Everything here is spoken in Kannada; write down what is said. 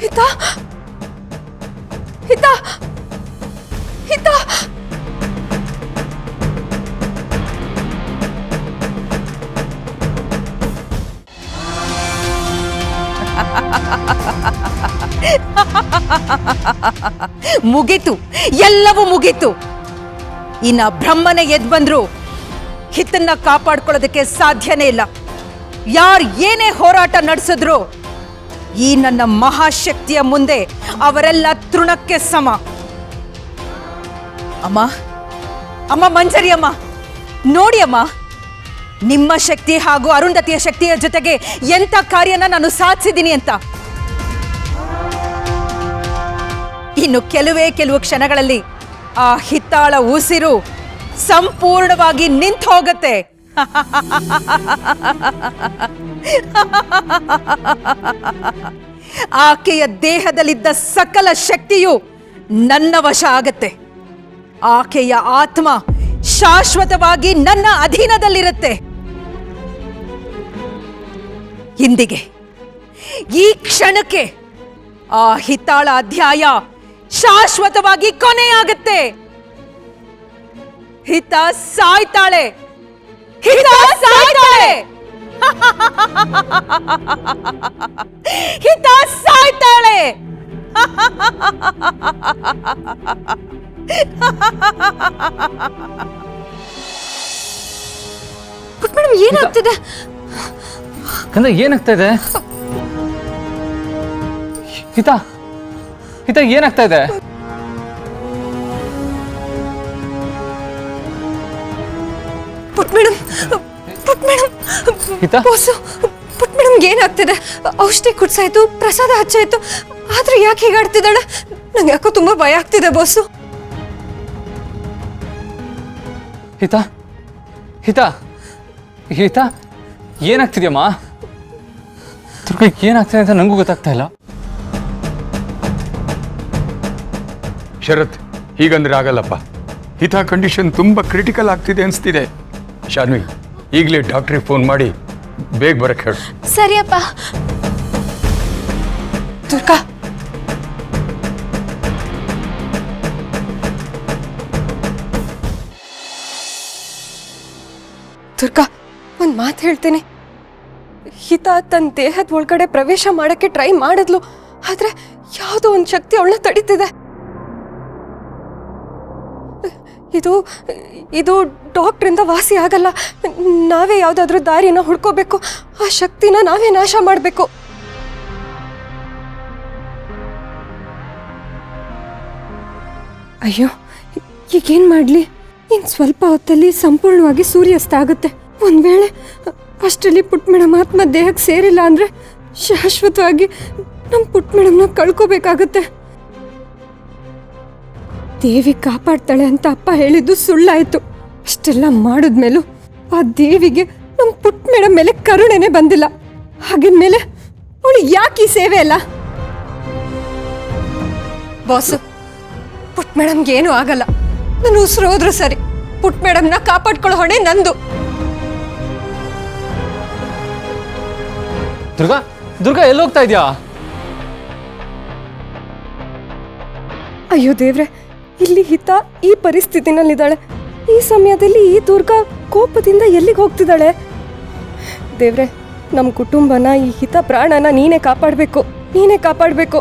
ಹಿತ ಹಿತ ಹಿತ ಮುಗೀತು, ಎಲ್ಲವೂ ಮುಗೀತು. ಇನ್ನ ಬ್ರಹ್ಮನೇ ಎದ್ದು ಬಂದ್ರು ಹಿತನ್ನ ಕಾಪಾಡ್ಕೊಳ್ಳೋದಕ್ಕೆ ಸಾಧ್ಯನೇ ಇಲ್ಲ. ಯಾರು ಏನೇ ಹೋರಾಟ ನಡೆಸಿದ್ರು ಈ ನನ್ನ ಮಹಾಶಕ್ತಿಯ ಮುಂದೆ ಅವರೆಲ್ಲ ತೃಣಕ್ಕೆ ಸಮ. ಅಮ್ಮ ಅಮ್ಮ ಮಂಜರಿ ಅಮ್ಮ, ನೋಡಿ ಅಮ್ಮ, ನಿಮ್ಮ ಶಕ್ತಿ ಹಾಗೂ ಅರುಂಧತಿಯ ಶಕ್ತಿಯ ಜೊತೆಗೆ ಎಂಥ ಕಾರ್ಯನ ನಾನು ಸಾಧಿಸಿದ್ದೀನಿ ಅಂತ. ಇನ್ನು ಕೆಲವು ಕ್ಷಣಗಳಲ್ಲಿ ಆ ಹಿತ್ತಾಳ ಉಸಿರು ಸಂಪೂರ್ಣವಾಗಿ ನಿಂತು ಹೋಗುತ್ತೆ. ಆಕೆಯ ದೇಹದಲ್ಲಿದ್ದ ಸಕಲ ಶಕ್ತಿಯು ನನ್ನ ವಶ ಆಗತ್ತೆ. ಆಕೆಯ ಆತ್ಮ ಶಾಶ್ವತವಾಗಿ ನನ್ನ ಅಧೀನದಲ್ಲಿರುತ್ತೆ. ಇಂದಿಗೆ ಈ ಕ್ಷಣಕ್ಕೆ ಆ ಹಿತ್ತಾಳ ಅಧ್ಯಾಯ ಶಾಶ್ವತವಾಗಿ ಕೊನೆಯಾಗತ್ತೆ. ಹಿತ ಸಾಯ್ತಾಳೆ, ಹಿತ ಸಾಯ್ತಾಳೆ, ಹಿತ ಸಾಯ್ತಾಳೆ. ಮೇಡಮ್ ಏನಾಗ್ತಿದೆ? ಕಂದ ಏನಾಗ್ತಾ ಇದೆ? ಹಿತ ಹಿತ ಏನಾಗ್ತಾ ಇದೆ? ಪುಟ್ ಮೇಡಮ್, ಪುಟ್ ಮೇಡಮ್, ಹಿತ ಬಾಸು, ಪುಟ್ ಮೇಡಮ್ಗೆ ಏನಾಗ್ತಿದೆ? ಔಷಧಿ ಕುಡ್ಸಾಯ್ತು, ಪ್ರಸಾದ ಹಚ್ಚಾಯ್ತು, ಆದ್ರೆ ಯಾಕೆ ಹೀಗಾಡ್ತಿದ್ದಾಳೆ? ನಂಗೆ ಯಾಕೋ ತುಂಬಾ ಭಯ ಆಗ್ತಿದೆ ಬಾಸು. ಹಿತ ಹಿತ ಹಿತ ಏನಾಗ್ತಿದ್ಯಮ್ಮ? ದುರ್ಗ ಏನಾಗ್ತಿದೆ ಅಂತ ನಂಗೂ ಗೊತ್ತಾಗ್ತಾ ಇಲ್ಲ. ಶರತ್, ಹೀಗಂದ್ರೆ ಆಗಲ್ಲಪ್ಪ. ಹಿತ ಕಂಡೀಷನ್ ತುಂಬಾ ಕ್ರಿಟಿಕಲ್ ಆಗ್ತಿದೆ ಅನಿಸ್ತಿದೆ. ಶಾನ್ವಿ, ಈಗಲೇ ಡಾಕ್ಟ್ರಿಗೆ ಫೋನ್ ಮಾಡಿ ಬೇಗ ಬರಕ್ಕೆ ಹೇಳು. ಸರಿಯಪ್ಪ. ದುರ್ಗಾ, ದುರ್ಗಾ, ಒಂದ್ ಮಾತು ಹೇಳ್ತೀನಿ. ಹಿತ ತನ್ನ ದೇಹದ ಒಳಗಡೆ ಪ್ರವೇಶ ಮಾಡಕ್ಕೆ ಟ್ರೈ ಮಾಡಿದ್ಲು, ಆದ್ರೆ ಯಾವುದೋ ಒಂದು ಶಕ್ತಿ ಅವಳನ್ನ ತಡೀತಿದೆ. ಇದು ಇದು ಡಾಕ್ಟ್ರಿಂದ ವಾಸಿ ಆಗಲ್ಲ. ನಾವೇ ಯಾವುದಾದ್ರೂ ದಾರಿನ ಹುಡ್ಕೋಬೇಕು. ಆ ಶಕ್ತಿನ ನಾವೇ ನಾಶ ಮಾಡಬೇಕು. ಅಯ್ಯೋ, ಈಗೇನ್ ಮಾಡ್ಲಿ? ಇನ್ ಸ್ವಲ್ಪ ಹೊತ್ತಲ್ಲಿ ಸಂಪೂರ್ಣವಾಗಿ ಸೂರ್ಯಾಸ್ತ ಆಗುತ್ತೆ. ಒಂದ್ ವೇಳೆ ಅಷ್ಟರಲ್ಲಿ ಪುಟ್ ಮೇಡಮ್ ಆತ್ಮ ದೇಹಕ್ಕೆ ಸೇರಿಲ್ಲ ಅಂದ್ರೆ ಶಾಶ್ವತವಾಗಿ ನಮ್ಮ ಪುಟ್ ಮೇಡಮ್ನ ಕಳ್ಕೋಬೇಕಾಗತ್ತೆ. ದೇವಿ ಕಾಪಾಡ್ತಾಳೆ ಅಂತ ಅಪ್ಪ ಹೇಳಿದ್ದು ಸುಳ್ಳಾಯ್ತು. ಅಷ್ಟೆಲ್ಲ ಮಾಡಿದ್ಮೇಲೂ ಆ ದೇವಿಗೆ ನಮ್ಮ ಪುಟ್ ಮೇಡಮ್ ಮೇಲೆ ಕರುಣೆನೆ ಬಂದಿಲ್ಲ. ಹಾಗಿದ್ಮೇಲೆ ಅವಳು ಯಾಕೆ ಈ ಸೇವೆ ಅಲ್ಲ? ಬಾಸು, ಪುಟ್ ಮೇಡಮ್ಗೆ ಏನೂ ಆಗಲ್ಲ. ನಾನು ಉಸಿರು ಹೋದ್ರು ಸರಿ, ಪುಟ್ ಮೇಡಮ್ನ ಕಾಪಾಡ್ಕೊಳ್ಳೋ ಹೊಣೆ ನಂದು. ದುರ್ಗಾ ದುರ್ಗಾ ಎಲ್ಲೋಗ್ತಾ ಇದ್ಯಾ? ಅಯ್ಯೋ ದೇವ್ರೆ, ಇಲ್ಲಿ ಹಿತ ಈ ಪರಿಸ್ಥಿತಿನಲ್ಲಿದ್ದಾಳೆ. ಈ ಸಮಯದಲ್ಲಿ ಈ ದುರ್ಗಾ ಕೋಪದಿಂದ ಎಲ್ಲಿಗೆ ಹೋಗ್ತಿದ್ದಾಳೆ? ದೇವ್ರೆ, ನಮ್ಮ ಕುಟುಂಬನ, ಈ ಹಿತ ಪ್ರಾಣನ ನೀನೇ ಕಾಪಾಡಬೇಕು, ನೀನೇ ಕಾಪಾಡಬೇಕು.